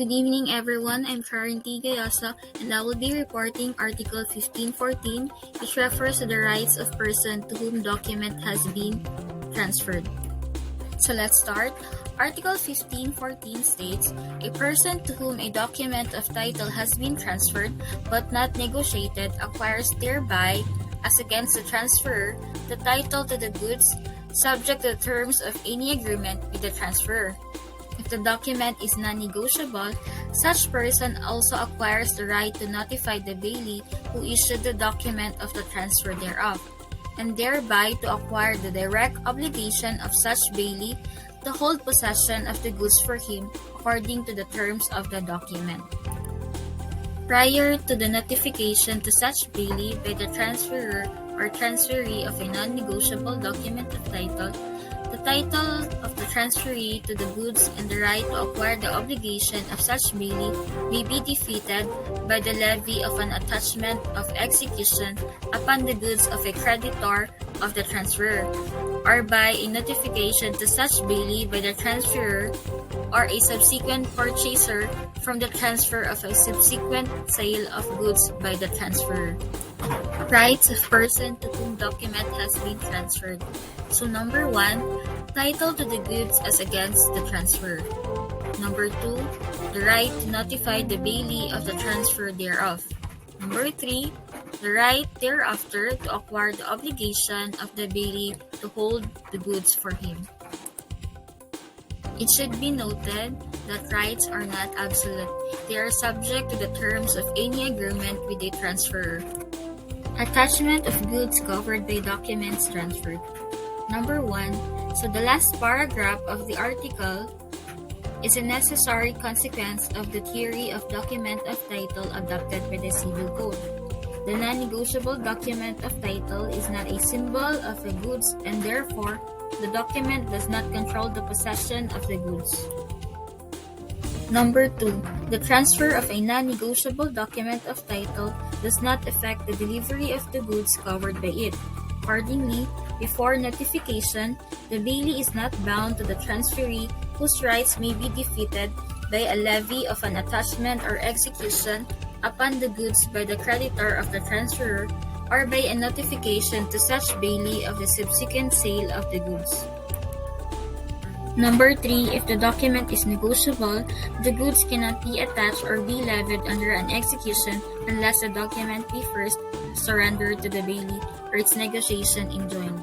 Good evening, everyone. I'm Karen T. Gayosa, and I will be reporting Article 1514, which refers to the rights of person to whom document has been transferred. So let's start. Article 1514 states, a person to whom a document of title has been transferred but not negotiated acquires thereby, as against the transferor, the title to the goods, subject to the terms of any agreement with the transferor. If the document is non-negotiable, such person also acquires the right to notify the bailee who issued the document of the transfer thereof, and thereby to acquire the direct obligation of such bailee to hold possession of the goods for him according to the terms of the document. Prior to the notification to such bailee by the transferor or transferee of a non-negotiable document of title, the title of the transferee to the goods and the right to acquire the obligation of such bailee may be defeated by the levy of an attachment of execution upon the goods of a creditor of the transferor, or by a notification to such bailee by the transferor or a subsequent purchaser from the transfer of a subsequent sale of goods by the transferor. Rights of person to whom document has been transferred. So number 1, title to the goods as against the transfer. Number 2, the right to notify the bailee of the transfer thereof. Number 3, the right thereafter to acquire the obligation of the bailee to hold the goods for him. It should be noted that rights are not absolute. They are subject to the terms of any agreement with a transferor. Attachment of goods covered by documents transferred. Number 1. So the last paragraph of the article is a necessary consequence of the theory of document of title adopted by the Civil Code. The non-negotiable document of title is not a symbol of a goods, and therefore, the document does not control the possession of the goods. Number 2. The transfer of a non-negotiable document of title does not affect the delivery of the goods covered by it. Accordingly, before notification, the bailee is not bound to the transferee whose rights may be defeated by a levy of an attachment or execution upon the goods by the creditor of the transferor or by a notification to such bailee of the subsequent sale of the goods. Number 3. If the document is negotiable, the goods cannot be attached or be levied under an execution unless the document be first surrendered to the bailee or its negotiation enjoined.